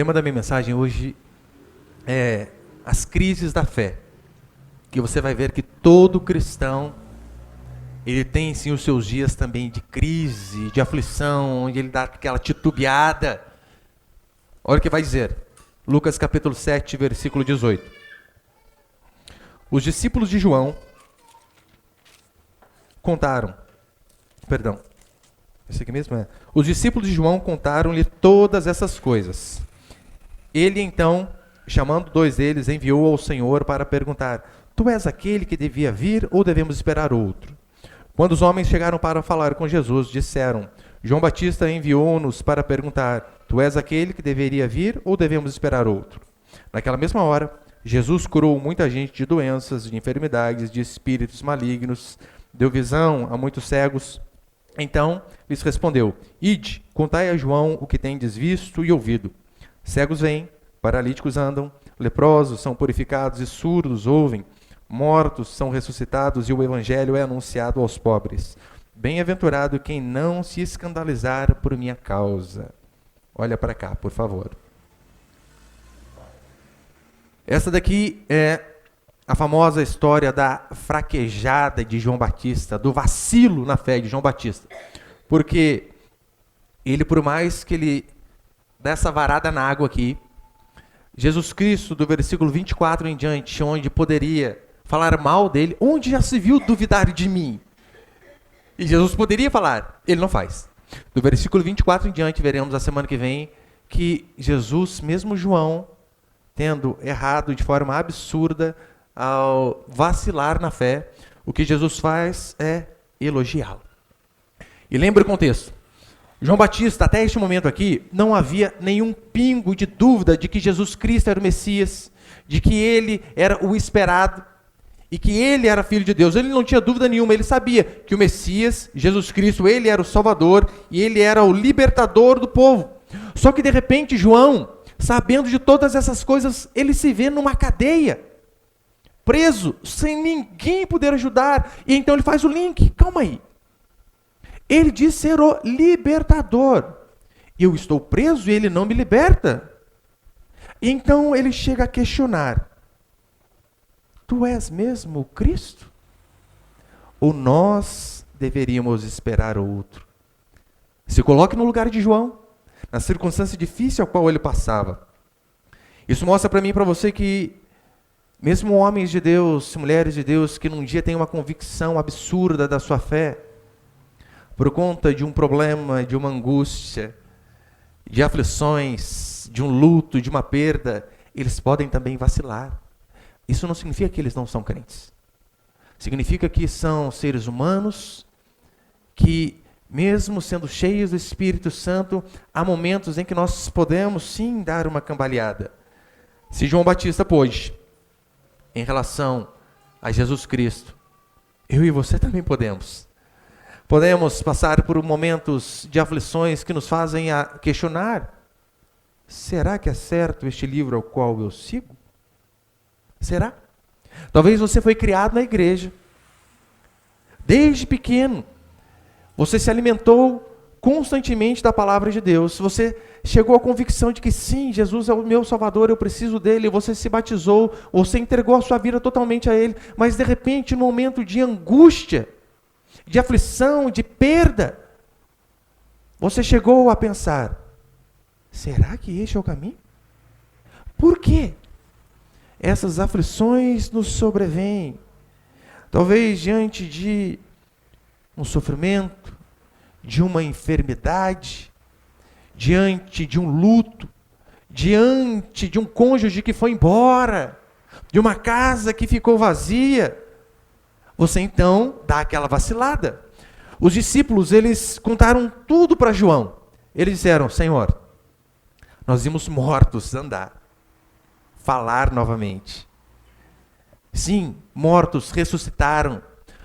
tema da minha mensagem hoje é as crises da fé. Que você vai ver que todo cristão, ele tem sim os seus dias também de crise, de aflição, onde ele dá aquela titubeada. Olha o que vai dizer. Lucas capítulo 7, versículo 18. Os discípulos de João esse aqui mesmo é. Os discípulos de João contaram-lhe todas essas coisas. Ele então, chamando dois deles, enviou ao Senhor para perguntar: Tu és aquele que devia vir ou devemos esperar outro? Quando os homens chegaram para falar com Jesus, disseram: João Batista enviou-nos para perguntar: Tu és aquele que deveria vir ou devemos esperar outro? Naquela mesma hora, Jesus curou muita gente de doenças, de enfermidades, de espíritos malignos, deu visão a muitos cegos. Então lhes respondeu: Ide, contai a João o que tendes visto e ouvido. Cegos vêm, paralíticos andam, leprosos são purificados e surdos ouvem, mortos são ressuscitados e o evangelho é anunciado aos pobres. Bem-aventurado quem não se escandalizar por minha causa. Olha para cá, por favor. Essa daqui é a famosa história da fraquejada de João Batista, do vacilo na fé de João Batista. Porque ele, por mais que ele dê essa varada na água aqui, Jesus Cristo, do versículo 24 em diante, onde poderia falar mal dele, onde já se viu duvidar de mim? E Jesus poderia falar, ele não faz. Do versículo 24 em diante, veremos a semana que vem, que Jesus, mesmo João, tendo errado de forma absurda, ao vacilar na fé, o que Jesus faz é elogiá-lo. E lembra o contexto. João Batista, até este momento aqui, não havia nenhum pingo de dúvida de que Jesus Cristo era o Messias, de que ele era o esperado e que ele era filho de Deus. Ele não tinha dúvida nenhuma, ele sabia que o Messias, Jesus Cristo, ele era o Salvador e ele era o libertador do povo. Só que de repente João, sabendo de todas essas coisas, ele se vê numa cadeia, preso, sem ninguém poder ajudar. E então ele faz o link, calma aí. Ele diz ser o libertador. Eu estou preso e ele não me liberta. E então ele chega a questionar: Tu és mesmo o Cristo? Ou nós deveríamos esperar outro? Se coloque no lugar de João, na circunstância difícil a qual ele passava. Isso mostra para mim e para você que mesmo homens de Deus, mulheres de Deus, que num dia têm uma convicção absurda da sua fé, por conta de um problema, de uma angústia, de aflições, de um luto, de uma perda, eles podem também vacilar. Isso não significa que eles não são crentes. Significa que são seres humanos que, mesmo sendo cheios do Espírito Santo, há momentos em que nós podemos sim dar uma cambaleada. Se João Batista pôde, em relação a Jesus Cristo, eu e você também podemos. Podemos passar por momentos de aflições que nos fazem a questionar: será que é certo este livro ao qual eu sigo? Será? Talvez você foi criado na igreja. Desde pequeno, você se alimentou constantemente da palavra de Deus. Você chegou à convicção de que sim, Jesus é o meu Salvador, eu preciso dele. Você se batizou, você entregou a sua vida totalmente a ele. Mas de repente, no momento de angústia, de aflição, de perda, você chegou a pensar: será que este é o caminho? Por quê? Essas aflições nos sobrevêm. Talvez diante de um sofrimento, de uma enfermidade, diante de um luto, diante de um cônjuge que foi embora, de uma casa que ficou vazia, você então dá aquela vacilada. Os discípulos, eles contaram tudo para João. Eles disseram: Senhor, nós vimos mortos andar, falar novamente. Sim, mortos ressuscitaram.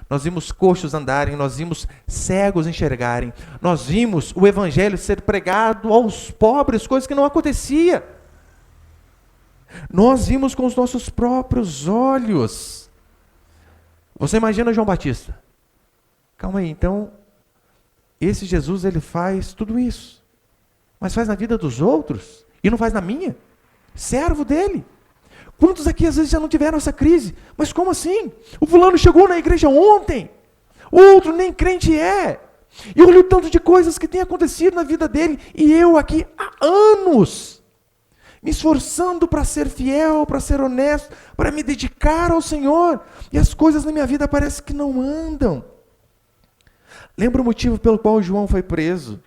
Nós vimos coxos andarem, nós vimos cegos enxergarem. Nós vimos o evangelho ser pregado aos pobres, coisa que não acontecia. Nós vimos com os nossos próprios olhos. Você imagina João Batista? Calma aí, então, esse Jesus, ele faz tudo isso, mas faz na vida dos outros? e não faz na minha? Servo dele. Quantos aqui às vezes já não tiveram essa crise? Mas como assim? O fulano chegou na igreja ontem, o outro nem crente é. E olha o tanto de coisas que tem acontecido na vida dele, e eu aqui há anos, me esforçando para ser fiel, para ser honesto, para me dedicar ao Senhor, e as coisas na minha vida parecem que não andam. Lembra o motivo pelo qual João foi preso?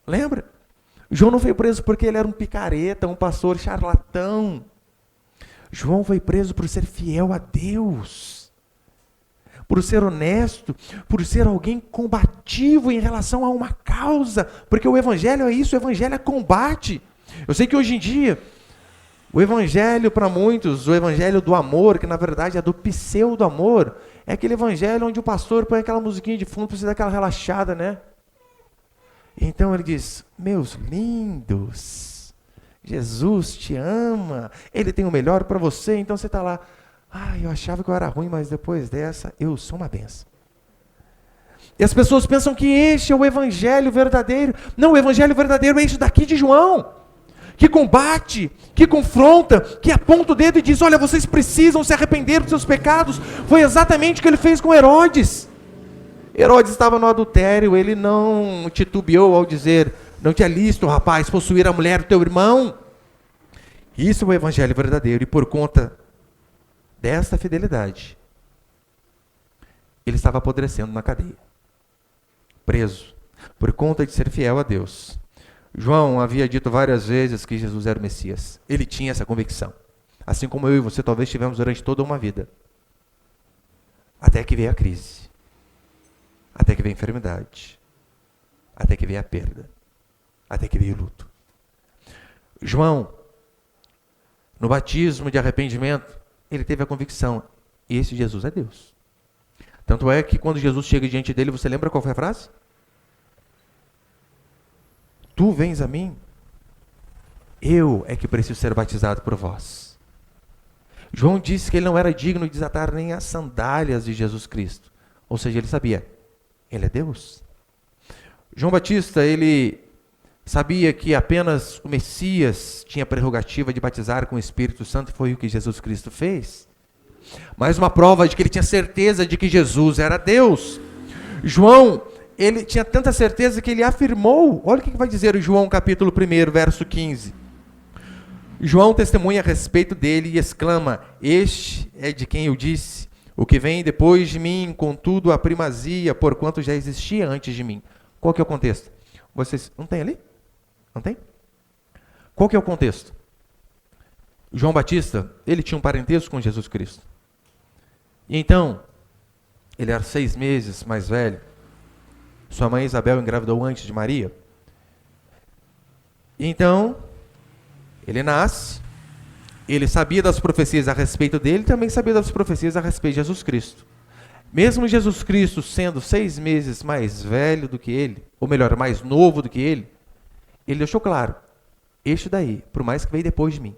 Lembra? João não foi preso porque ele era um picareta, um pastor charlatão. João foi preso por ser fiel a Deus, por ser honesto, por ser alguém combativo em relação a uma causa, porque o evangelho é isso, o evangelho é combate. Eu sei que hoje em dia, o evangelho para muitos, o evangelho do amor, que na verdade é do pseudo-amor, é aquele evangelho onde o pastor põe aquela musiquinha de fundo para você dar aquela relaxada, né? Então ele diz, meus lindos, Jesus te ama, Ele tem o melhor para você, então você está lá, eu achava que eu era ruim, mas depois dessa, eu sou uma benção. E as pessoas pensam que este é o evangelho verdadeiro. Não, o evangelho verdadeiro é isso daqui de João, que combate, que confronta, que aponta o dedo e diz, olha, vocês precisam se arrepender dos seus pecados. Foi exatamente o que ele fez com Herodes. Herodes estava no adultério, ele não titubeou ao dizer, não te é lícito, rapaz, possuir a mulher do teu irmão. Isso é o evangelho verdadeiro, e por conta desta fidelidade, ele estava apodrecendo na cadeia, preso, por conta de ser fiel a Deus. João havia dito várias vezes que Jesus era o Messias, ele tinha essa convicção, assim como eu e você talvez tivemos durante toda uma vida, até que veio a crise, até que veio a enfermidade, até que veio a perda, até que veio o luto. João, no batismo de arrependimento, ele teve a convicção, esse Jesus é Deus. Tanto é que quando Jesus chega diante dele, você lembra qual foi a frase? Tu vens a mim, eu é que preciso ser batizado por vós. João disse que ele não era digno de desatar nem as sandálias de Jesus Cristo. Ou seja, ele sabia, ele é Deus. João Batista, ele sabia que apenas o Messias tinha a prerrogativa de batizar com o Espírito Santo, foi o que Jesus Cristo fez. Mais uma prova de que ele tinha certeza de que Jesus era Deus. João, ele tinha tanta certeza que ele afirmou, olha o que vai dizer o João capítulo 1, verso 15. João testemunha a respeito dele e exclama, este é de quem eu disse, o que vem depois de mim, contudo a primazia, porquanto já existia antes de mim. Qual que é o contexto? Vocês, não tem ali? Não tem? Qual que é o contexto? João Batista, ele tinha um parentesco com Jesus Cristo. E então, ele era 6 meses mais velho. Sua mãe Isabel engravidou antes de Maria. E então, ele nasce, ele sabia das profecias a respeito dele, também sabia das profecias a respeito de Jesus Cristo. Mesmo Jesus Cristo sendo 6 meses mais velho do que ele, ou melhor, mais novo do que ele deixou claro, este daí, por mais que veio depois de mim,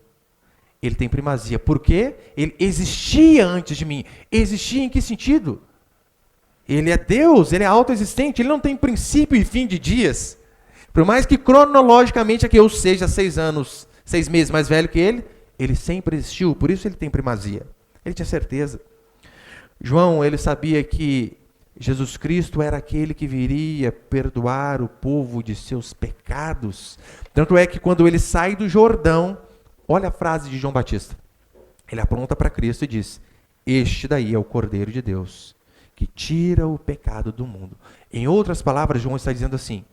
ele tem primazia. Por quê? Ele existia antes de mim. Existia em que sentido? Ele é Deus, ele é autoexistente, ele não tem princípio e fim de dias. Por mais que cronologicamente aqui eu seja 6 meses mais velho que ele sempre existiu, por isso ele tem primazia. Ele tinha certeza. João, ele sabia que Jesus Cristo era aquele que viria perdoar o povo de seus pecados. Tanto é que quando ele sai do Jordão, olha a frase de João Batista. Ele aponta para Cristo e diz, este daí é o Cordeiro de Deus, que tira o pecado do mundo. Em outras palavras, João está dizendo assim,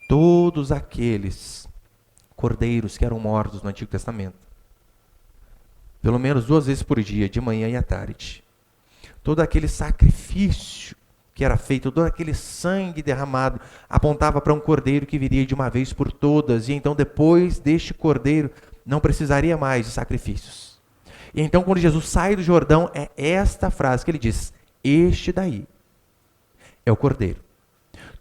todos aqueles cordeiros que eram mortos no Antigo Testamento, pelo menos 2 vezes por dia, de manhã e à tarde, todo aquele sacrifício que era feito, todo aquele sangue derramado, apontava para um cordeiro que viria de uma vez por todas, e então depois deste cordeiro, não precisaria mais de sacrifícios. E então quando Jesus sai do Jordão, é esta frase que ele diz, este daí é o cordeiro.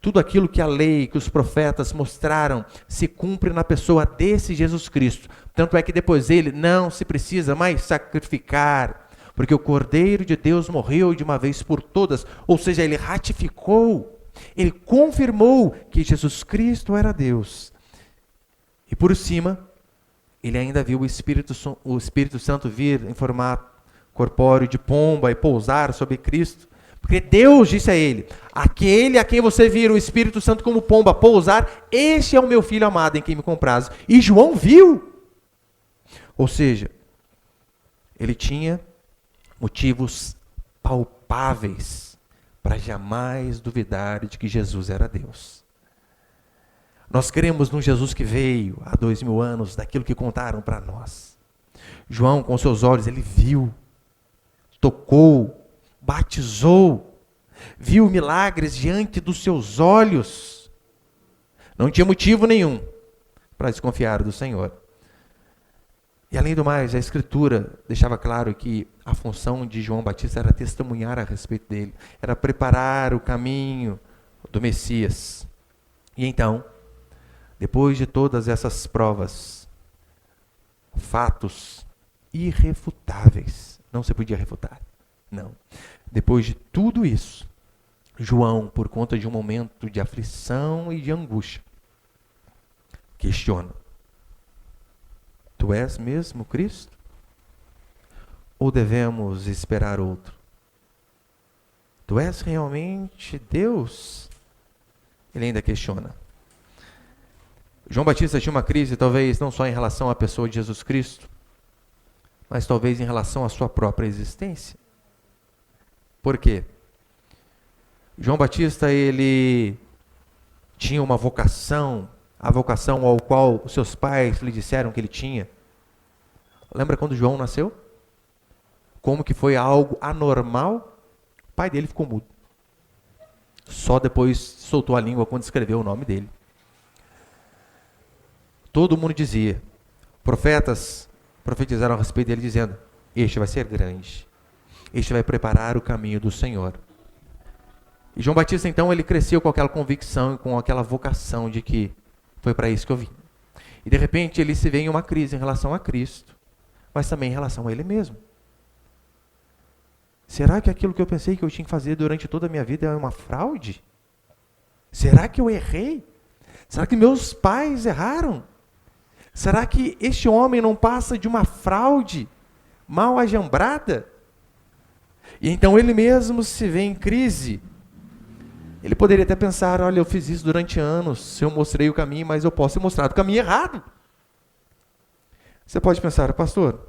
Tudo aquilo que a lei, que os profetas mostraram, se cumpre na pessoa desse Jesus Cristo. Tanto é que depois dele não se precisa mais sacrificar, porque o Cordeiro de Deus morreu de uma vez por todas, ou seja, ele ratificou, ele confirmou que Jesus Cristo era Deus. E por cima, ele ainda viu o Espírito Santo vir em formato corpóreo de pomba e pousar sobre Cristo. Porque Deus disse a ele: aquele a quem você vira o Espírito Santo como pomba pousar, este é o meu filho amado em quem me comprazo. E João viu. Ou seja, ele tinha motivos palpáveis para jamais duvidar de que Jesus era Deus. Nós cremos num Jesus que veio há 2000 anos, daquilo que contaram para nós. João, com seus olhos, ele viu, tocou, batizou, viu milagres diante dos seus olhos. Não tinha motivo nenhum para desconfiar do Senhor. E além do mais, a Escritura deixava claro que a função de João Batista era testemunhar a respeito dele, era preparar o caminho do Messias. E então, depois de todas essas provas, fatos irrefutáveis, não se podia refutar, não. Depois de tudo isso, João, por conta de um momento de aflição e de angústia, questiona: tu és mesmo Cristo? Ou devemos esperar outro? Tu és realmente Deus? Ele ainda questiona. João Batista tinha uma crise, talvez não só em relação à pessoa de Jesus Cristo, mas talvez em relação à sua própria existência. Por quê? João Batista, ele tinha uma vocação, a vocação ao qual os seus pais lhe disseram que ele tinha. Lembra quando João nasceu? Como que foi algo anormal? O pai dele ficou mudo. Só depois soltou a língua quando escreveu o nome dele. Todo mundo dizia, profetas profetizaram a respeito dele dizendo: este vai ser grande, este vai preparar o caminho do Senhor. E João Batista então ele cresceu com aquela convicção e com aquela vocação de que foi para isso que eu vim. E de repente ele se vê em uma crise em relação a Cristo, mas também em relação a ele mesmo. Será que aquilo que eu pensei que eu tinha que fazer durante toda a minha vida é uma fraude? Será que eu errei? Será que meus pais erraram? Será que este homem não passa de uma fraude mal ajambrada? E então ele mesmo se vê em crise. Ele poderia até pensar: olha, eu fiz isso durante anos, eu mostrei o caminho, mas eu posso ter mostrado o caminho errado. Você pode pensar: pastor,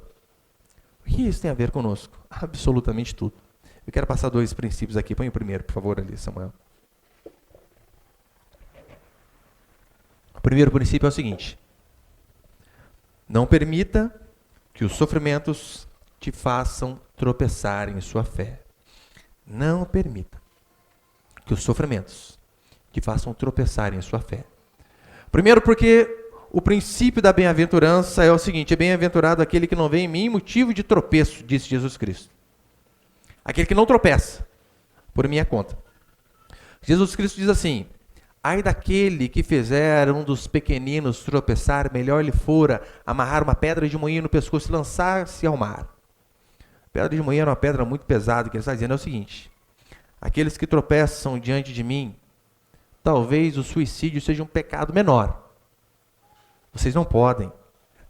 o que isso tem a ver conosco? Absolutamente tudo. Eu quero passar 2 princípios aqui. Põe o primeiro, por favor, ali, Samuel. O primeiro princípio é o seguinte: não permita que os sofrimentos te façam tropeçar em sua fé. Não permita que os sofrimentos te façam tropeçar em sua fé. Primeiro, porque o princípio da bem-aventurança é o seguinte: é bem-aventurado aquele que não vê em mim motivo de tropeço, disse Jesus Cristo. Aquele que não tropeça por minha conta. Jesus Cristo diz assim: ai daquele que fizer um dos pequeninos tropeçar, melhor lhe fora amarrar uma pedra de moinho no pescoço e lançar-se ao mar. Pedra de moinho era uma pedra muito pesada. O que ele está dizendo é o seguinte: aqueles que tropeçam diante de mim, talvez o suicídio seja um pecado menor. Vocês não podem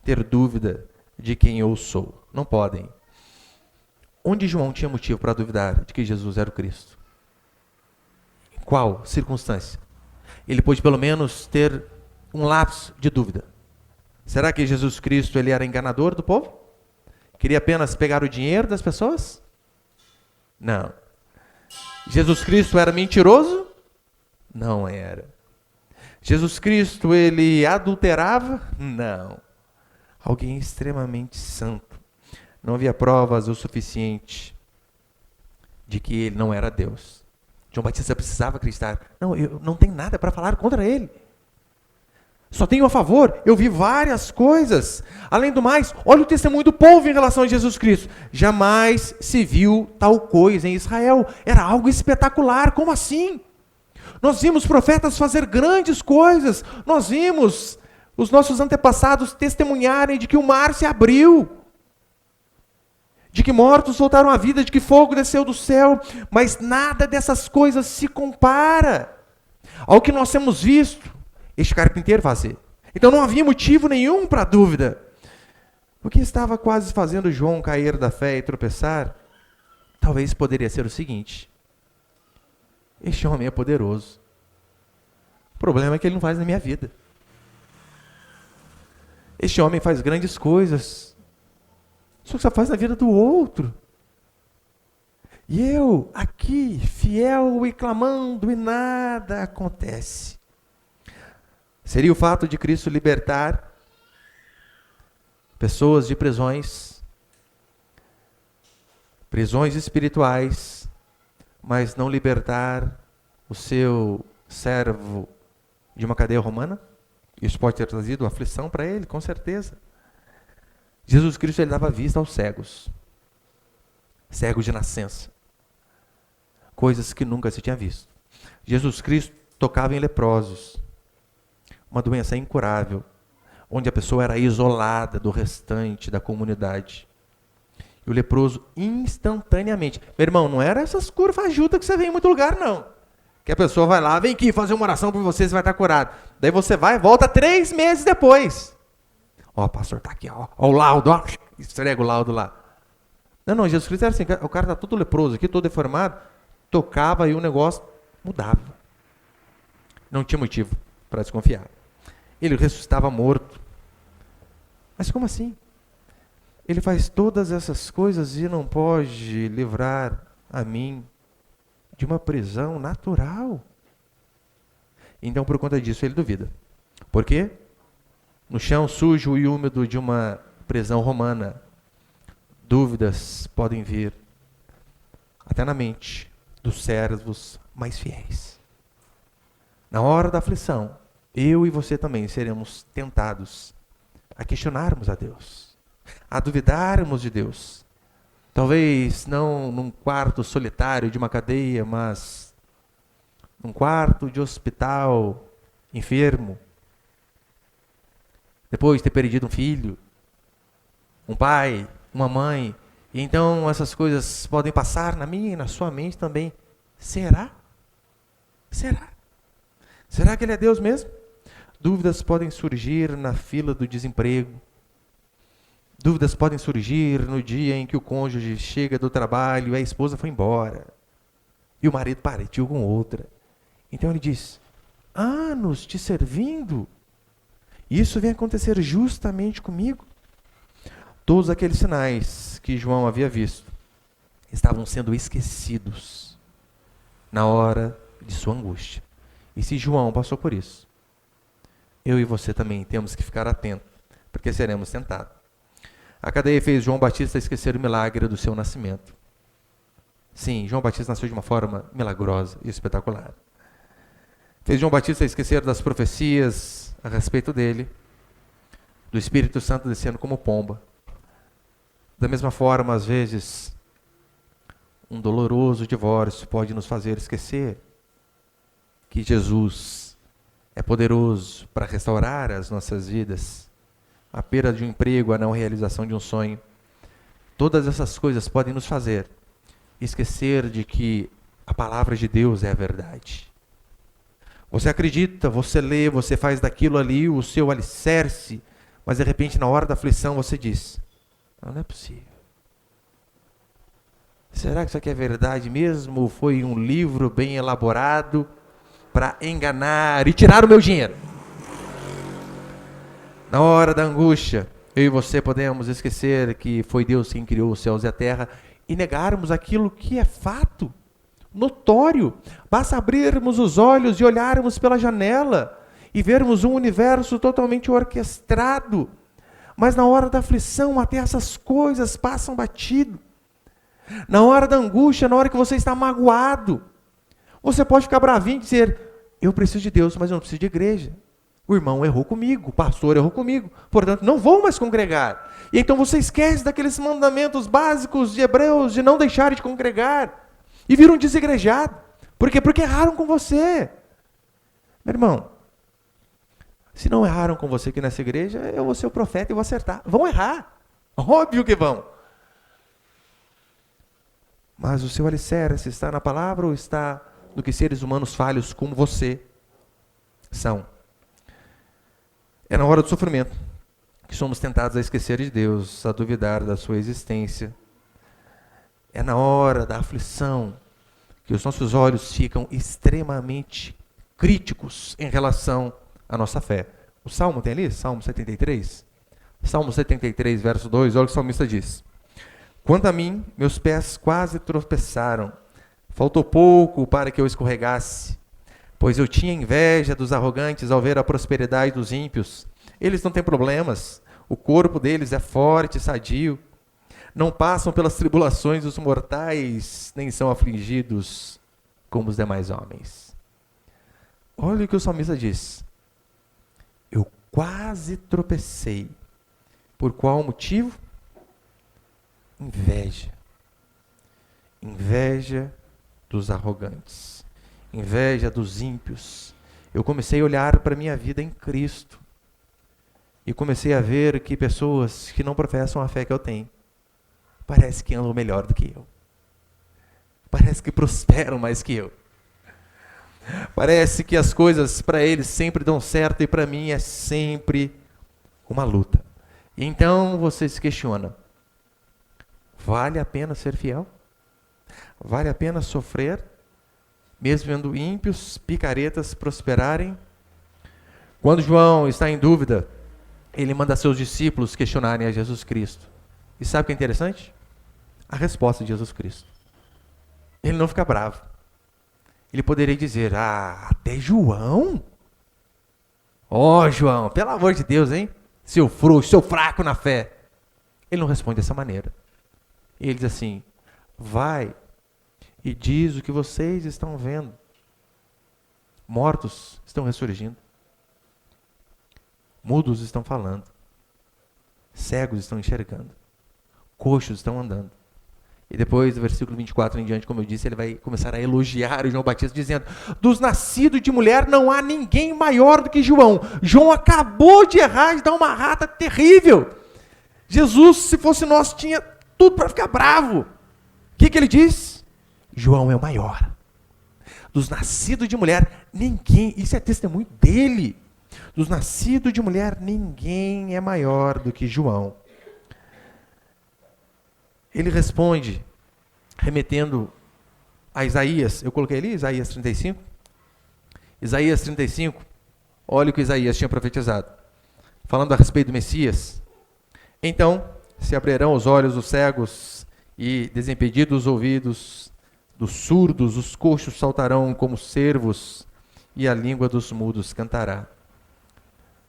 ter dúvida de quem eu sou. Não podem. Onde João tinha motivo para duvidar de que Jesus era o Cristo? Em qual circunstância? Ele pôde pelo menos ter um lapso de dúvida. Será que Jesus Cristo ele era enganador do povo? Queria apenas pegar o dinheiro das pessoas? Não. Jesus Cristo era mentiroso? Não era. Jesus Cristo ele adulterava? Não. Alguém extremamente santo. Não havia provas o suficiente de que ele não era Deus. João Batista precisava acreditar: não, eu não tenho nada para falar contra ele. Só tenho a favor. Eu vi várias coisas. Além do mais, olha o testemunho do povo em relação a Jesus Cristo. Jamais se viu tal coisa em Israel. Era algo espetacular. Como assim? Nós vimos profetas fazer grandes coisas. Nós vimos os nossos antepassados testemunharem de que o mar se abriu, de que mortos voltaram à vida, de que fogo desceu do céu, mas nada dessas coisas se compara ao que nós temos visto este carpinteiro fazer, Então não havia motivo nenhum para dúvida. O que estava quase fazendo João cair da fé e tropeçar, talvez poderia ser o seguinte: este homem é poderoso. O problema é que ele não faz na minha vida. Este homem faz grandes coisas, só que só faz na vida do outro. E eu, aqui, fiel e clamando, e nada acontece. Seria o fato de Cristo libertar pessoas de prisões espirituais, mas não libertar o seu servo de uma cadeia romana? Isso pode ter trazido aflição para ele, com certeza. Jesus Cristo, ele dava vista aos cegos. Cegos de nascença. Coisas que nunca se tinha visto. Jesus Cristo tocava em leprosos. Uma doença incurável, onde a pessoa era isolada do restante da comunidade. E o leproso, instantaneamente... Meu irmão, não era essas curas fajutas que você vê em muito lugar, não. Que a pessoa vai lá, vem aqui fazer uma oração por você, você vai estar curado. Daí você vai e volta 3 meses depois. Ó, pastor, tá aqui, ó o laudo, ó. Estrega o laudo lá. Não, Jesus Cristo era assim, o cara tá todo leproso aqui, todo deformado, tocava e o negócio mudava. Não tinha motivo para desconfiar. Ele ressuscitava morto. Mas como assim? Ele faz todas essas coisas e não pode livrar a mim de uma prisão natural. Então, por conta disso, ele duvida. Por quê? No chão sujo e úmido de uma prisão romana, dúvidas podem vir até na mente dos servos mais fiéis. Na hora da aflição, eu e você também seremos tentados a questionarmos a Deus, a duvidarmos de Deus. Talvez não num quarto solitário de uma cadeia, mas num quarto de hospital, enfermo. Depois de ter perdido um filho, um pai, uma mãe. E então essas coisas podem passar na minha e na sua mente também. Será? Será? Será que Ele é Deus mesmo? Dúvidas podem surgir na fila do desemprego. Dúvidas podem surgir no dia em que o cônjuge chega do trabalho e a esposa foi embora. E o marido partiu com outra. Então ele diz, anos te servindo. Isso vem acontecer justamente comigo. Todos aqueles sinais que João havia visto estavam sendo esquecidos na hora de sua angústia. E se João passou por isso, eu e você também temos que ficar atentos, porque seremos tentados. A cadeia fez João Batista esquecer o milagre do seu nascimento. Sim, João Batista nasceu de uma forma milagrosa e espetacular. Fez João Batista esquecer das profecias a respeito dele, do Espírito Santo descendo como pomba. Da mesma forma, às vezes, um doloroso divórcio pode nos fazer esquecer que Jesus é poderoso para restaurar as nossas vidas. A perda de um emprego, a não realização de um sonho. Todas essas coisas podem nos fazer esquecer de que a palavra de Deus é a verdade. Você acredita, você lê, você faz daquilo ali o seu alicerce, mas de repente na hora da aflição você diz, não é possível. Será que isso aqui é verdade mesmo? Ou foi um livro bem elaborado para enganar e tirar o meu dinheiro? Na hora da angústia, eu e você podemos esquecer que foi Deus quem criou os céus e a terra e negarmos aquilo que é fato, notório. Basta abrirmos os olhos e olharmos pela janela e vermos um universo totalmente orquestrado. Mas na hora da aflição, até essas coisas passam batido. Na hora da angústia, na hora que você está magoado, você pode ficar bravinho e dizer, eu preciso de Deus, mas eu não preciso de igreja. O irmão errou comigo, o pastor errou comigo, portanto não vou mais congregar. E então você esquece daqueles mandamentos básicos de Hebreus de não deixar de congregar e vira um desigrejado. Por quê? Porque erraram com você. Meu irmão, se não erraram com você aqui nessa igreja, eu vou ser o profeta e vou acertar. Vão errar, óbvio que vão. Mas o seu alicerce está na palavra ou está no que seres humanos falhos como você são? É na hora do sofrimento que somos tentados a esquecer de Deus, a duvidar da sua existência. É na hora da aflição que os nossos olhos ficam extremamente críticos em relação à nossa fé. O Salmo tem ali? Salmo 73? Salmo 73, verso 2, olha o que o salmista diz. Quanto a mim, meus pés quase tropeçaram. Faltou pouco para que eu escorregasse, pois eu tinha inveja dos arrogantes ao ver a prosperidade dos ímpios. Eles não têm problemas, o corpo deles é forte e sadio. Não passam pelas tribulações dos mortais, nem são afligidos como os demais homens. Olha o que o salmista diz. Eu quase tropecei. Por qual motivo? Inveja. Inveja dos arrogantes. Inveja dos ímpios. Eu comecei a olhar para a minha vida em Cristo. E comecei a ver que pessoas que não professam a fé que eu tenho, parece que andam melhor do que eu. Parece que prosperam mais que eu. Parece que as coisas para eles sempre dão certo e para mim é sempre uma luta. Então você se questiona, vale a pena ser fiel? Vale a pena sofrer, mesmo vendo ímpios, picaretas prosperarem? Quando João está em dúvida, ele manda seus discípulos questionarem a Jesus Cristo. E sabe o que é interessante? A resposta de Jesus Cristo. Ele não fica bravo. Ele poderia dizer, até João? João, pelo amor de Deus, hein? Seu frouxo, seu fraco na fé. Ele não responde dessa maneira. Ele diz assim, vai e diz o que vocês estão vendo. Mortos estão ressurgindo. Mudos estão falando. Cegos estão enxergando. Coxos estão andando. E depois, do versículo 24 em diante, como eu disse, ele vai começar a elogiar o João Batista, dizendo, dos nascidos de mulher não há ninguém maior do que João. João acabou de errar, de dar uma rata terrível. Jesus, se fosse nós, tinha tudo para ficar bravo. O que ele diz? João é o maior. Dos nascidos de mulher, ninguém, isso é testemunho dele. Dos nascidos de mulher, ninguém é maior do que João. Ele responde, remetendo a Isaías, eu coloquei ali, Isaías 35. Isaías 35, olha o que Isaías tinha profetizado, falando a respeito do Messias. Então, se abrirão os olhos dos cegos e desimpedidos os ouvidos dos surdos, os coxos saltarão como cervos e a língua dos mudos cantará.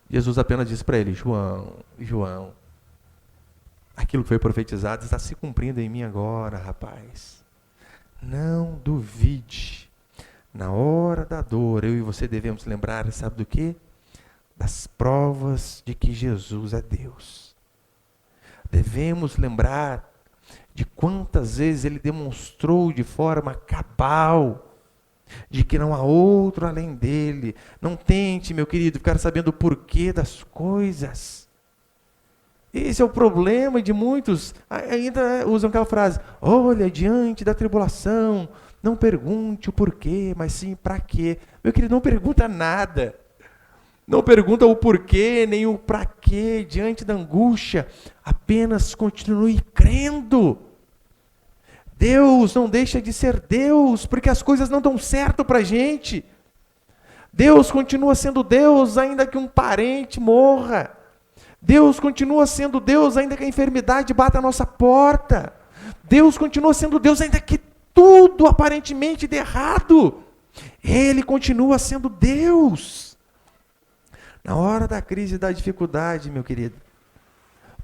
Jesus apenas diz para ele, João, aquilo que foi profetizado está se cumprindo em mim agora, rapaz. Não duvide. Na hora da dor, eu e você devemos lembrar, sabe do quê? Das provas de que Jesus é Deus. Devemos lembrar de quantas vezes ele demonstrou de forma cabal de que não há outro além dele. Não tente, meu querido, ficar sabendo o porquê das coisas. Esse é o problema de muitos, ainda usam aquela frase, olha, diante da tribulação, não pergunte o porquê, mas sim para quê. Meu querido, não pergunta nada. Não pergunta o porquê, nem o para quê, diante da angústia, apenas continue crendo. Deus não deixa de ser Deus, porque as coisas não dão certo para a gente. Deus continua sendo Deus, ainda que um parente morra. Deus continua sendo Deus, ainda que a enfermidade bata a nossa porta. Deus continua sendo Deus, ainda que tudo aparentemente dê errado. Ele continua sendo Deus. Na hora da crise e da dificuldade, meu querido,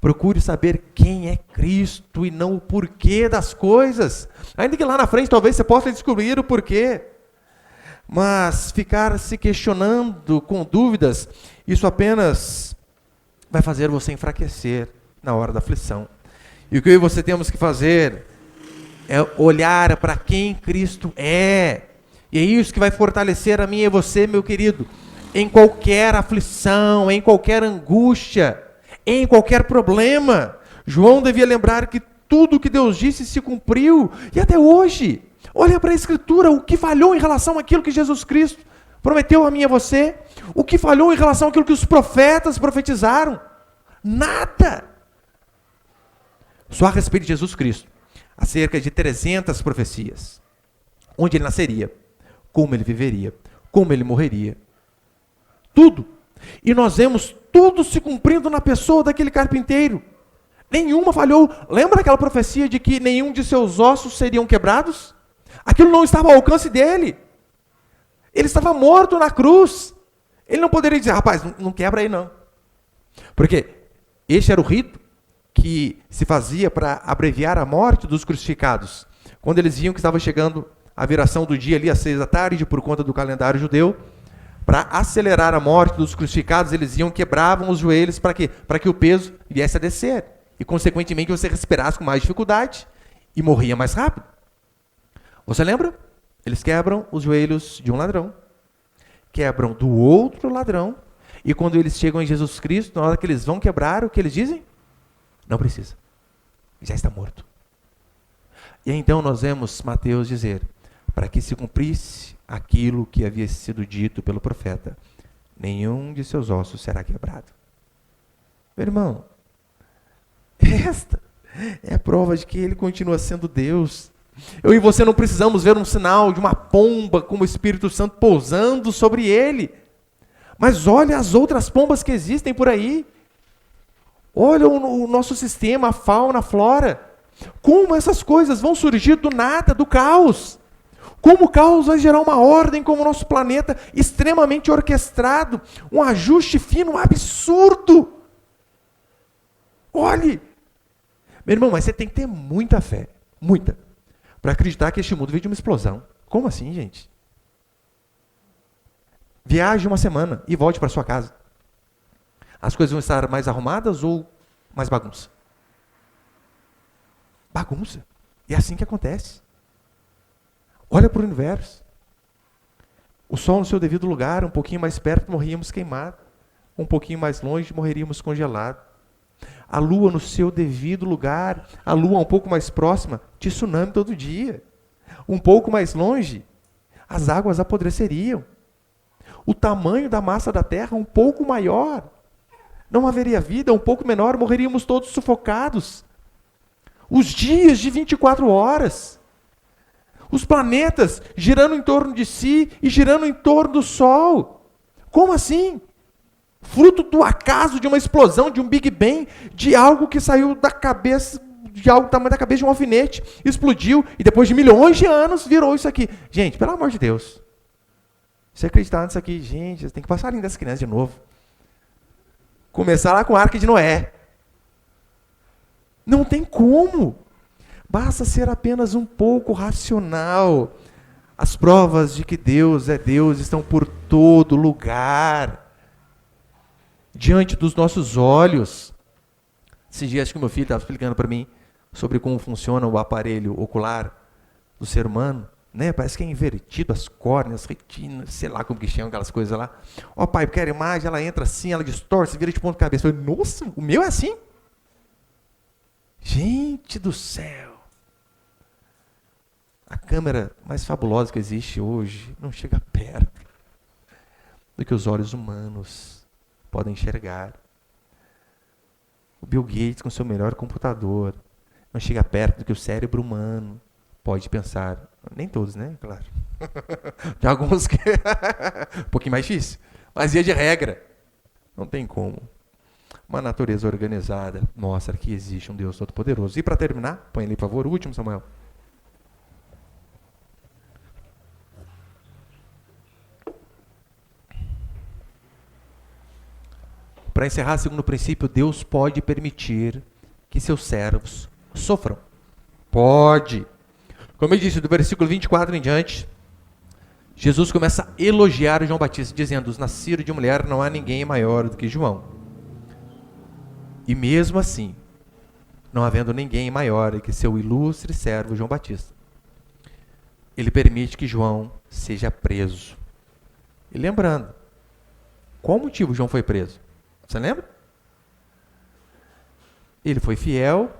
procure saber quem é Cristo e não o porquê das coisas. Ainda que lá na frente talvez você possa descobrir o porquê. Mas ficar se questionando com dúvidas, isso apenas vai fazer você enfraquecer na hora da aflição. E o que eu e você temos que fazer é olhar para quem Cristo é. E é isso que vai fortalecer a mim e você, meu querido, em qualquer aflição, em qualquer angústia, em qualquer problema. João devia lembrar que tudo que Deus disse se cumpriu. E até hoje, olha para a Escritura, o que falhou em relação àquilo que Jesus Cristo Prometeu a mim e a você. O que falhou em relação àquilo que os profetas profetizaram? Nada. Só a respeito de Jesus Cristo, há cerca de 300 profecias. Onde ele nasceria, como ele viveria, como ele morreria. Tudo. E nós vemos tudo se cumprindo na pessoa daquele carpinteiro. Nenhuma falhou. Lembra aquela profecia de que nenhum de seus ossos seriam quebrados? Aquilo não estava ao alcance dele. Ele estava morto na cruz. Ele não poderia dizer, rapaz, não quebra aí não. Porque este era o rito que se fazia para abreviar a morte dos crucificados. Quando eles viam que estava chegando a viração do dia ali às 6 da tarde, por conta do calendário judeu, para acelerar a morte dos crucificados, eles iam, quebravam os joelhos, para quê? Para que o peso viesse a descer. E, consequentemente, você respirasse com mais dificuldade e morria mais rápido. Você lembra? Eles quebram os joelhos de um ladrão, quebram do outro ladrão, e quando eles chegam em Jesus Cristo, na hora que eles vão quebrar, o que eles dizem? Não precisa. Já está morto. E então nós vemos Mateus dizer, para que se cumprisse aquilo que havia sido dito pelo profeta, nenhum de seus ossos será quebrado. Meu irmão, esta é a prova de que ele continua sendo Deus. Eu e você não precisamos ver um sinal de uma pomba como o Espírito Santo pousando sobre ele. Mas olha as outras pombas que existem por aí. Olha o nosso sistema, a fauna, a flora. Como essas coisas vão surgir do nada, do caos. Como o caos vai gerar uma ordem como o nosso planeta, extremamente orquestrado. Um ajuste fino, um absurdo. Olhe. Meu irmão, mas você tem que ter muita fé. Muita. Para acreditar que este mundo veio de uma explosão. Como assim, gente? Viaje uma semana e volte para sua casa. As coisas vão estar mais arrumadas ou mais bagunça? Bagunça. E é assim que acontece. Olha para o universo. O sol no seu devido lugar, um pouquinho mais perto, morríamos queimados. Um pouquinho mais longe, morreríamos congelados. A lua no seu devido lugar, a lua um pouco mais próxima, tsunami todo dia. Um pouco mais longe, as águas apodreceriam. O tamanho da massa da terra um pouco maior. Não haveria vida, um pouco menor, morreríamos todos sufocados. Os dias de 24 horas. Os planetas girando em torno de si e girando em torno do Sol. Como assim? Fruto do acaso de uma explosão, de um Big Bang, de algo que saiu da cabeça, de algo do tamanho da cabeça de um alfinete, explodiu e depois de milhões de anos virou isso aqui. Gente, pelo amor de Deus. Se acreditar nisso aqui, gente, tem que passar a linha das crianças de novo. Começar lá com a Arca de Noé. Não tem como. Basta ser apenas um pouco racional. As provas de que Deus é Deus estão por todo lugar. Diante dos nossos olhos. Esses dias que o meu filho estava explicando para mim sobre como funciona o aparelho ocular do ser humano. Né? Parece que é invertido, as córneas, retinas, sei lá como que chamam aquelas coisas lá. Ó pai, porque a imagem, ela entra assim, ela distorce, vira de ponta cabeça. Eu falei, nossa, o meu é assim? Gente do céu. A câmera mais fabulosa que existe hoje não chega perto do que os olhos humanos podem enxergar. O Bill Gates com seu melhor computador não chega perto do que o cérebro humano pode pensar. Nem todos, né? Claro. Tem alguns que um pouquinho mais difícil. Mas via de regra, não tem como. Uma natureza organizada mostra que existe um Deus Todo-Poderoso. E para terminar, põe ali, por favor, o último, Samuel. Para encerrar, segundo o princípio, Deus pode permitir que seus servos sofram. Pode. Como eu disse, do versículo 24 em diante, Jesus começa a elogiar João Batista, dizendo, os nascidos de mulher não há ninguém maior do que João. E mesmo assim, não havendo ninguém maior do que seu ilustre servo João Batista, ele permite que João seja preso. E lembrando, qual motivo João foi preso? Você lembra? Ele foi fiel,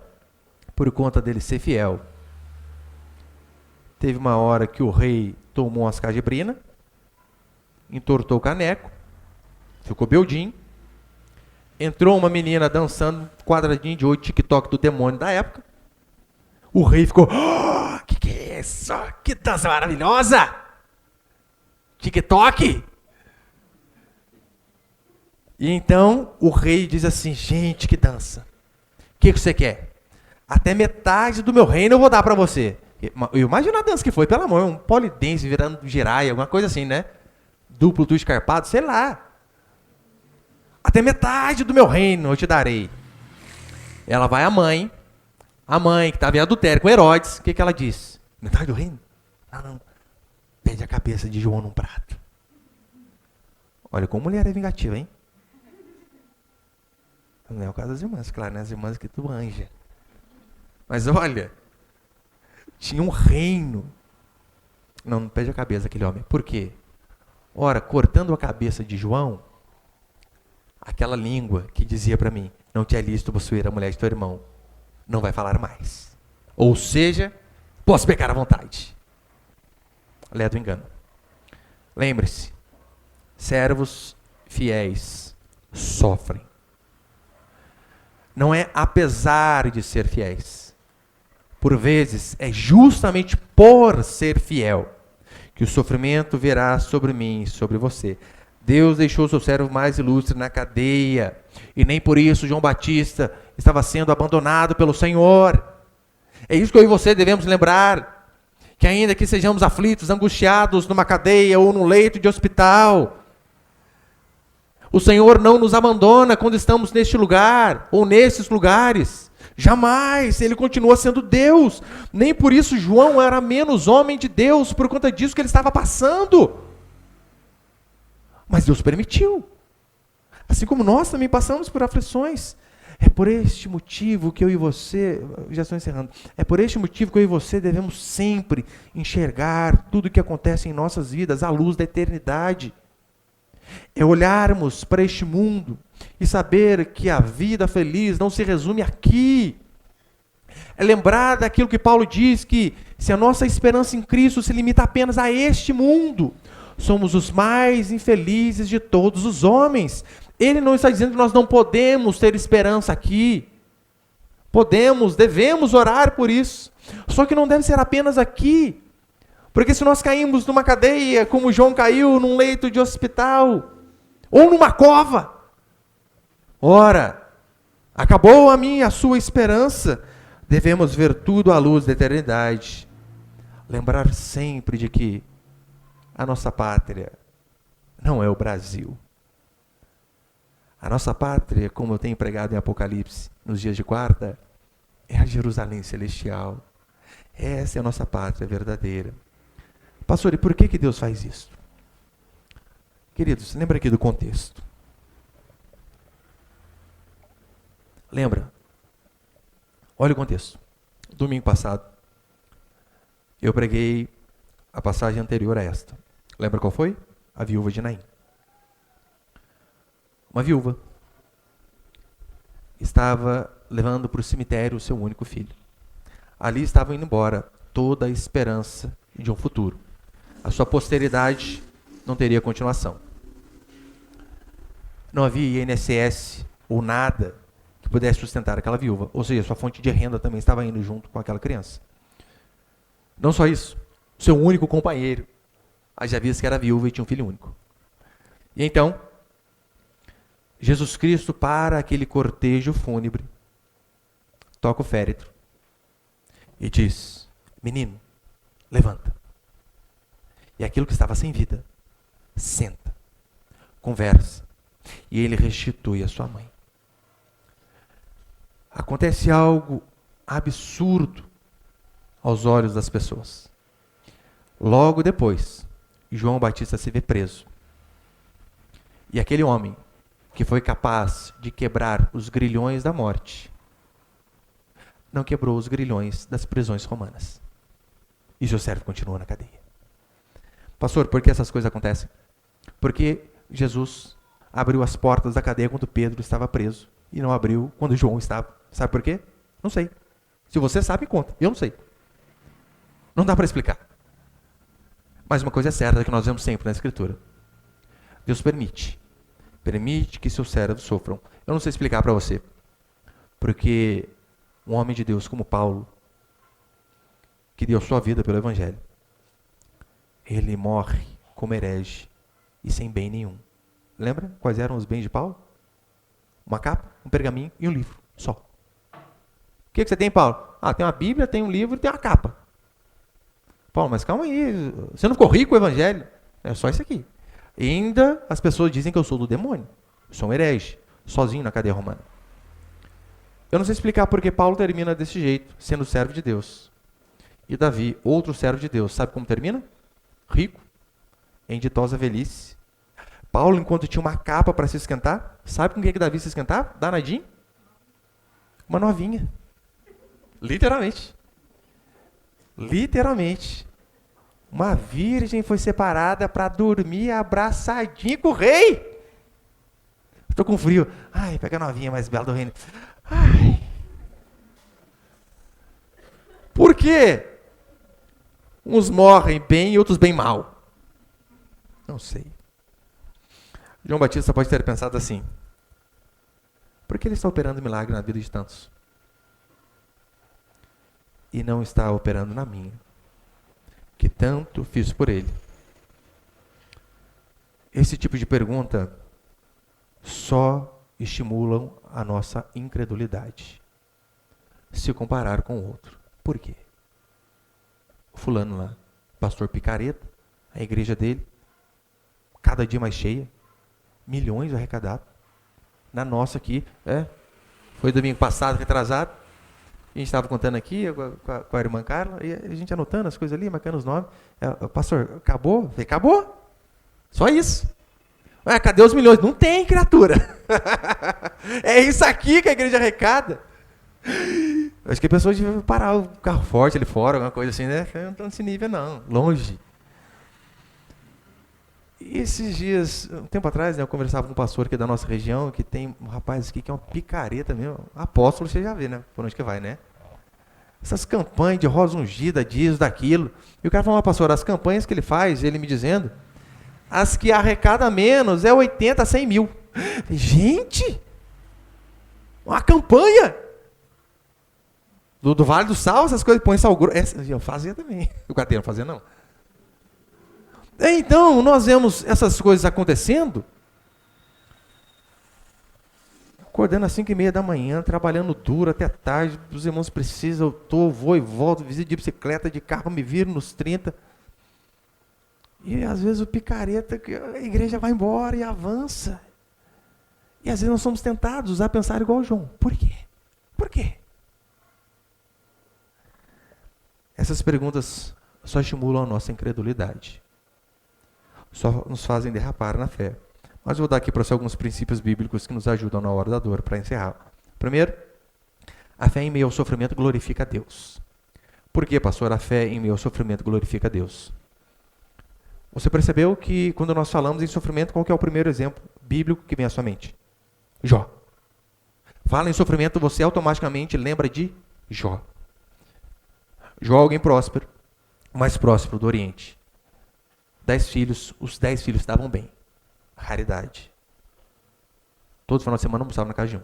por conta dele ser fiel. Teve uma hora que o rei tomou umas cajibrinas, entortou o caneco, ficou beldinho. Entrou uma menina dançando quadradinho de 8 TikTok do demônio da época. O rei ficou, que é isso? Que dança maravilhosa! TikTok! E então o rei diz assim, gente, que dança. O que você quer? Até metade do meu reino eu vou dar para você. Eu imagino a dança que foi, pelo amor, um polidense virando giraia, alguma coisa assim, né? Duplo do escarpado, sei lá. Até metade do meu reino eu te darei. Ela vai à mãe que estava em adultério com Herodes, o que ela diz? Metade do reino? Não. Pede a cabeça de João num prato. Olha como mulher é vingativa, hein? Não é o caso das irmãs, claro, né? As irmãs que tu anja. Mas olha, tinha um reino. Não pede a cabeça daquele homem. Por quê? Ora, cortando a cabeça de João, aquela língua que dizia para mim, não te é lícito possuir a mulher de teu irmão, não vai falar mais. Ou seja, posso pecar à vontade. Lé do engano. Lembre-se, servos fiéis sofrem. Não é apesar de ser fiéis. Por vezes, é justamente por ser fiel que o sofrimento virá sobre mim e sobre você. Deus deixou o seu servo mais ilustre na cadeia. E nem por isso João Batista estava sendo abandonado pelo Senhor. É isso que eu e você devemos lembrar. Que ainda que sejamos aflitos, angustiados numa cadeia ou num leito de hospital, o Senhor não nos abandona quando estamos neste lugar ou nesses lugares. Jamais, Ele continua sendo Deus. Nem por isso João era menos homem de Deus, por conta disso que ele estava passando. Mas Deus permitiu. Assim como nós também passamos por aflições. É por este motivo que eu e você, já estou encerrando, é por este motivo que eu e você devemos sempre enxergar tudo o que acontece em nossas vidas à luz da eternidade. É olharmos para este mundo e saber que a vida feliz não se resume aqui. É lembrar daquilo que Paulo diz, que se a nossa esperança em Cristo se limita apenas a este mundo, somos os mais infelizes de todos os homens. Ele não está dizendo que nós não podemos ter esperança aqui. Podemos, devemos orar por isso. Só que não deve ser apenas aqui. Porque se nós caímos numa cadeia, como João caiu num leito de hospital, ou numa cova, ora, acabou a minha, a sua esperança. Devemos ver tudo à luz da eternidade. Lembrar sempre de que a nossa pátria não é o Brasil. A nossa pátria, como eu tenho pregado em Apocalipse, nos dias de quarta, é a Jerusalém celestial. Essa é a nossa pátria verdadeira. Pastor, e por que Deus faz isso? Queridos, lembra aqui do contexto. Lembra? Olha o contexto. Domingo passado, eu preguei a passagem anterior a esta. Lembra qual foi? A viúva de Naim. Uma viúva estava levando para o cemitério o seu único filho. Ali estavam indo embora toda a esperança de um futuro. A sua posteridade não teria continuação. Não havia INSS ou nada que pudesse sustentar aquela viúva. Ou seja, sua fonte de renda também estava indo junto com aquela criança. Não só isso, seu único companheiro, já visto que era viúva e tinha um filho único. E então, Jesus Cristo para aquele cortejo fúnebre, toca o féretro e diz, menino, levanta. E aquilo que estava sem vida, senta, conversa, e ele restitui a sua mãe. Acontece algo absurdo aos olhos das pessoas. Logo depois, João Batista se vê preso. E aquele homem que foi capaz de quebrar os grilhões da morte, não quebrou os grilhões das prisões romanas. E seu servo continua na cadeia. Pastor, por que essas coisas acontecem? Porque Jesus abriu as portas da cadeia quando Pedro estava preso e não abriu quando João estava. Sabe por quê? Não sei. Se você sabe, conta. Eu não sei. Não dá para explicar. Mas uma coisa é certa que nós vemos sempre na Escritura. Deus permite. Permite que seus servos sofram. Eu não sei explicar para você. Porque um homem de Deus como Paulo, que deu sua vida pelo Evangelho, ele morre como herege e sem bem nenhum. Lembra quais eram os bens de Paulo? Uma capa, um pergaminho e um livro, só. O que você tem, Paulo? Tem uma Bíblia, tem um livro e tem uma capa. Paulo, mas calma aí, você não ficou rico com o Evangelho? É só isso aqui. E ainda as pessoas dizem que eu sou do demônio. Eu sou um herege, sozinho na cadeia romana. Eu não sei explicar porque Paulo termina desse jeito, sendo servo de Deus. E Davi, outro servo de Deus, sabe como termina? Rico, em ditosa velhice. Paulo, enquanto tinha uma capa para se esquentar, sabe com quem que Davi se esquentava? Danadinho? Uma novinha. Literalmente. Literalmente. Uma virgem foi separada para dormir abraçadinha com o rei. Estou com frio. Ai, pega a novinha mais bela do reino. Ai. Por quê? Uns morrem bem e outros bem mal. Não sei. João Batista pode ter pensado assim: por que ele está operando milagre na vida de tantos? E não está operando na minha, que tanto fiz por ele. Esse tipo de pergunta só estimulam a nossa incredulidade. Se comparar com o outro. Por quê? O fulano lá, pastor picareta, a igreja dele, cada dia mais cheia, milhões arrecadados. Na nossa aqui, foi domingo passado, retrasado, a gente estava contando aqui com a irmã Carla, e a gente anotando as coisas ali, marcando os nomes. Pastor, acabou? Falei, acabou. Só isso. Cadê os milhões? Não tem, criatura. É isso aqui que a igreja arrecada. Acho que a pessoa devia parar o carro forte ali fora, alguma coisa assim, né? Eu não estou nesse nível, não. Longe. E esses dias, um tempo atrás, eu conversava com um pastor aqui da nossa região, que tem um rapaz aqui que é uma picareta mesmo. Apóstolo, você já vê, né? Por onde que vai, né? Essas campanhas de rosa ungida, disso, daquilo. E o cara falou, pastor, as campanhas que ele faz, ele me dizendo, as que arrecada menos é 80 a 100 mil. Gente! Uma campanha! Do Vale do Sal, essas coisas, põe sal grosso. Eu fazia também. O Cadeira não fazia, não. Então, nós vemos essas coisas acontecendo, acordando às 5h30 da manhã, trabalhando duro até tarde, os irmãos precisam, eu vou e volto, visito de bicicleta, de carro, me viro nos 30. E às vezes o picareta, a igreja vai embora e avança. E às vezes nós somos tentados a pensar igual o João. Por quê? Por quê? Essas perguntas só estimulam a nossa incredulidade. Só nos fazem derrapar na fé. Mas eu vou dar aqui para você alguns princípios bíblicos que nos ajudam na hora da dor, para encerrar. Primeiro, a fé em meio ao sofrimento glorifica a Deus. Por que, pastor, a fé em meio ao sofrimento glorifica a Deus? Você percebeu que quando nós falamos em sofrimento, qual que é o primeiro exemplo bíblico que vem à sua mente? Jó. Fala em sofrimento, você automaticamente lembra de Jó. Jó é alguém próspero, o mais próspero do Oriente. 10 filhos, os 10 filhos estavam bem. Raridade. Todo final de semana almoçava na casa de um.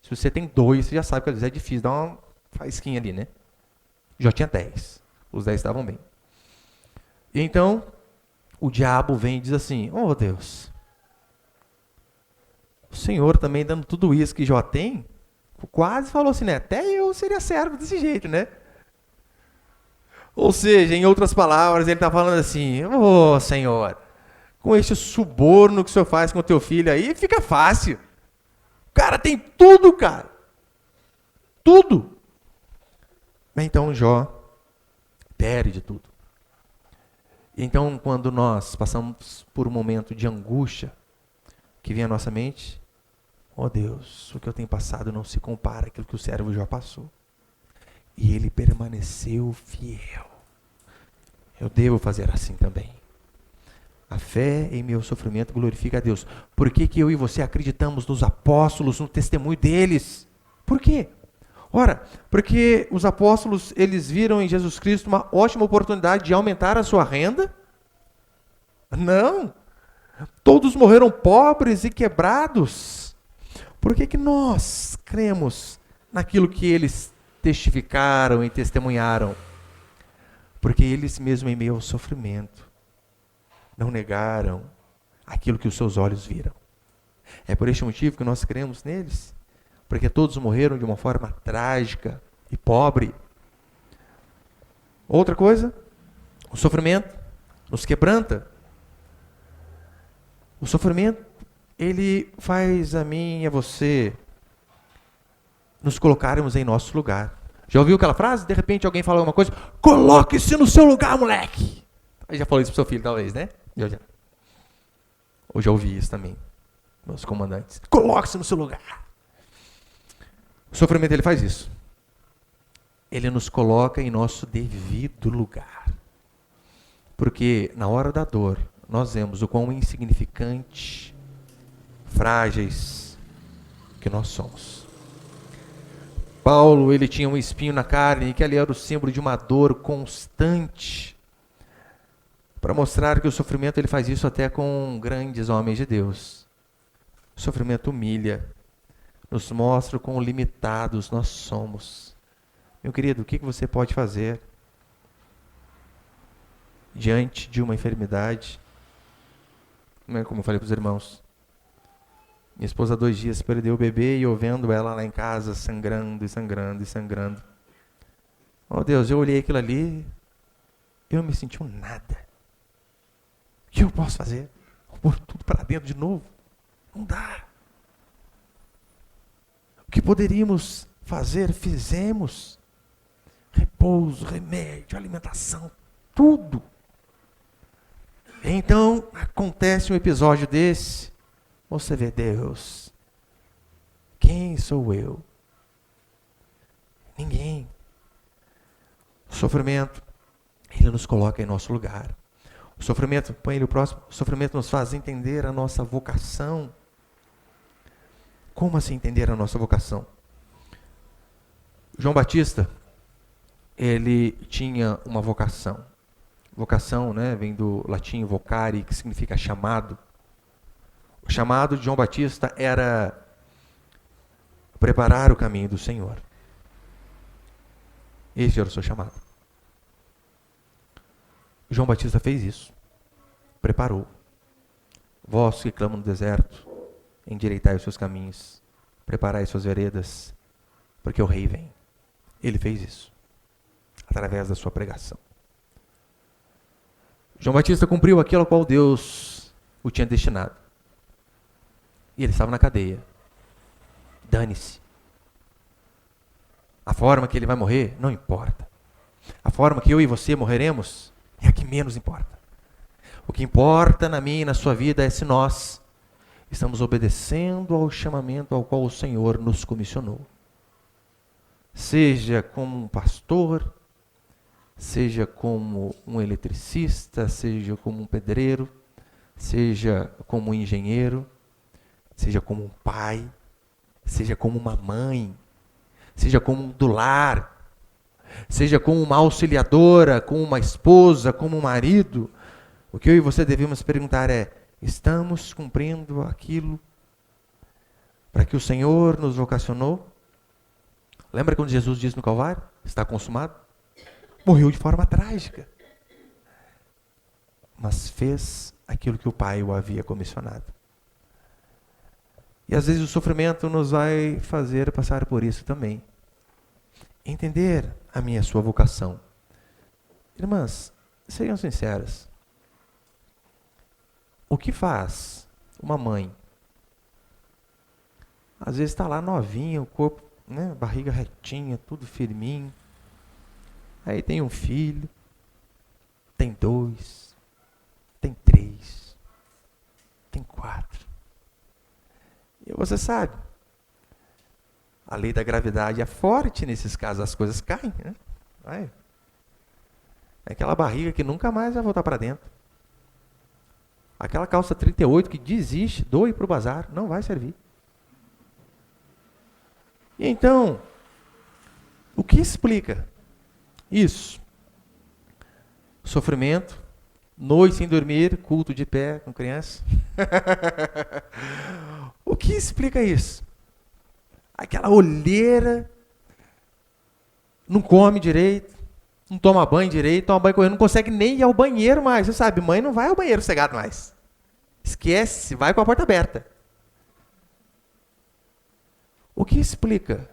Se você tem 2, você já sabe que às vezes é difícil dar uma faísquinha ali, né? Jó tinha 10. Os 10 estavam bem. E então, o diabo vem e diz assim, oh Deus, o Senhor também dando tudo isso que Jó tem, quase falou assim, né? Até eu seria servo desse jeito, né? Ou seja, em outras palavras, ele está falando assim, ô Senhor, com este suborno que o Senhor faz com o teu filho aí, fica fácil. O cara tem tudo, cara. Tudo. Então Jó perde tudo. Então, quando nós passamos por um momento de angústia, que vem à nossa mente, oh Deus, o que eu tenho passado não se compara àquilo que o servo Jó passou. E ele permaneceu fiel. Eu devo fazer assim também. A fé em meu sofrimento glorifica a Deus. Por que que eu e você acreditamos nos apóstolos, no testemunho deles? Por quê? Ora, porque os apóstolos, eles viram em Jesus Cristo uma ótima oportunidade de aumentar a sua renda? Não. Todos morreram pobres e quebrados. Por que nós cremos naquilo que eles testificaram e testemunharam? Porque eles mesmos, em meio ao sofrimento, não negaram aquilo que os seus olhos viram. É por este motivo que nós cremos neles. Porque todos morreram de uma forma trágica e pobre. Outra coisa, o sofrimento nos quebranta. O sofrimento, ele faz a mim e a você nos colocarmos em nosso lugar. Já ouviu aquela frase? De repente alguém fala alguma coisa, coloque-se no seu lugar, moleque. Eu já falei isso pro seu filho, talvez, né? Eu já ouvi isso também, meus comandantes. Coloque-se no seu lugar. O sofrimento, ele faz isso. Ele nos coloca em nosso devido lugar. Porque na hora da dor, nós vemos o quão insignificante, frágeis que nós somos. Paulo, ele tinha um espinho na carne, que ali era o símbolo de uma dor constante, para mostrar que o sofrimento, ele faz isso até com grandes homens de Deus. O sofrimento humilha, nos mostra o quão limitados nós somos. Meu querido, o que você pode fazer diante de uma enfermidade? Não é como eu falei para os irmãos. Minha esposa há 2 dias perdeu o bebê e eu vendo ela lá em casa sangrando e sangrando e sangrando. Oh Deus, eu olhei aquilo ali, eu não me senti um nada. O que eu posso fazer? Vou pôr tudo para dentro de novo? Não dá. O que poderíamos fazer, fizemos. Repouso, remédio, alimentação, tudo. Então, acontece um episódio desse, você vê, Deus, quem sou eu? Ninguém. O sofrimento, ele nos coloca em nosso lugar. O sofrimento, põe ele o próximo, o sofrimento nos faz entender a nossa vocação. Como assim entender a nossa vocação? João Batista, ele tinha uma vocação. Vocação, né, vem do latim vocare, que significa chamado. O chamado de João Batista era preparar o caminho do Senhor. Esse era o seu chamado. João Batista fez isso. Preparou. Vós que clamam no deserto, endireitai os seus caminhos, preparai suas veredas, porque o rei vem. Ele fez isso, através da sua pregação. João Batista cumpriu aquilo ao qual Deus o tinha destinado. E ele estava na cadeia. Dane-se. A forma que ele vai morrer, não importa. A forma que eu e você morreremos, é a que menos importa. O que importa na minha e na sua vida é se nós estamos obedecendo ao chamamento ao qual o Senhor nos comissionou. Seja como um pastor, seja como um eletricista, seja como um pedreiro, seja como um engenheiro, seja como um pai, seja como uma mãe, seja como um do lar, seja como uma auxiliadora, como uma esposa, como um marido. O que eu e você devemos perguntar é: estamos cumprindo aquilo para que o Senhor nos vocacionou? Lembra quando Jesus disse no Calvário? Está consumado? Morreu de forma trágica, mas fez aquilo que o Pai o havia comissionado. E às vezes o sofrimento nos vai fazer passar por isso também. Entender a minha e a sua vocação. Irmãs, sejam sinceras. O que faz uma mãe? Às vezes está lá novinha, o corpo, né, barriga retinha, tudo firminho. Aí tem um filho, tem 2, tem 3, tem 4. E você sabe, a lei da gravidade é forte nesses casos, as coisas caem, né? Vai. É aquela barriga que nunca mais vai voltar para dentro. Aquela calça 38 que desiste, doe para o bazar, não vai servir. E então, o que explica isso? Sofrimento Noite sem dormir, culto de pé com criança. O que explica isso? Aquela olheira, não come direito, não toma banho direito, toma banho correndo, não consegue nem ir ao banheiro mais. Você sabe, mãe não vai ao banheiro cegado mais. Esquece, vai com a porta aberta. O que explica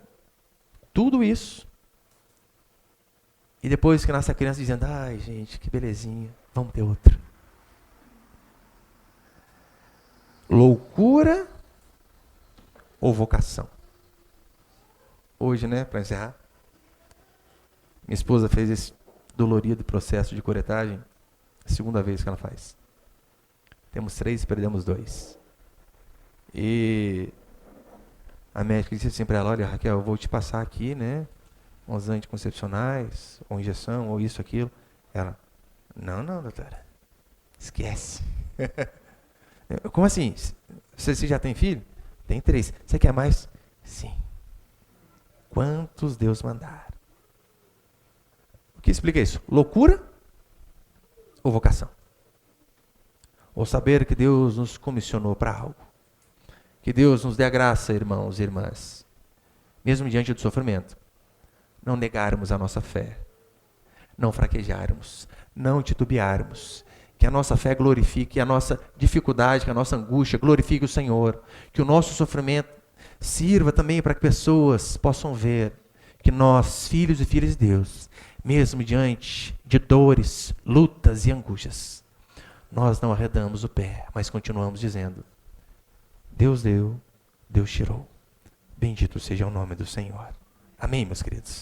tudo isso? E depois que nasce a criança dizendo, ai gente, que belezinha, vamos ter outra. Loucura ou vocação? Hoje, né, para encerrar, minha esposa fez esse dolorido processo de curetagem, a segunda vez que ela faz. Temos 3, perdemos 2. E a médica disse assim para ela, olha, Raquel, eu vou te passar aqui, né, uns anticoncepcionais, ou injeção, ou isso, aquilo. Ela, não, doutora, esquece. Como assim? Você já tem filho? Tem 3. Você quer mais? Sim. Quantos Deus mandar? O que explica isso? Loucura ou vocação? Ou saber que Deus nos comissionou para algo? Que Deus nos dê a graça, irmãos e irmãs, mesmo diante do sofrimento, não negarmos a nossa fé, não fraquejarmos, não titubearmos, que a nossa fé glorifique a nossa dificuldade, que a nossa angústia glorifique o Senhor, que o nosso sofrimento sirva também para que pessoas possam ver que nós, filhos e filhas de Deus, mesmo diante de dores, lutas e angústias, nós não arredamos o pé, mas continuamos dizendo, Deus deu, Deus tirou. Bendito seja o nome do Senhor. Amém, meus queridos?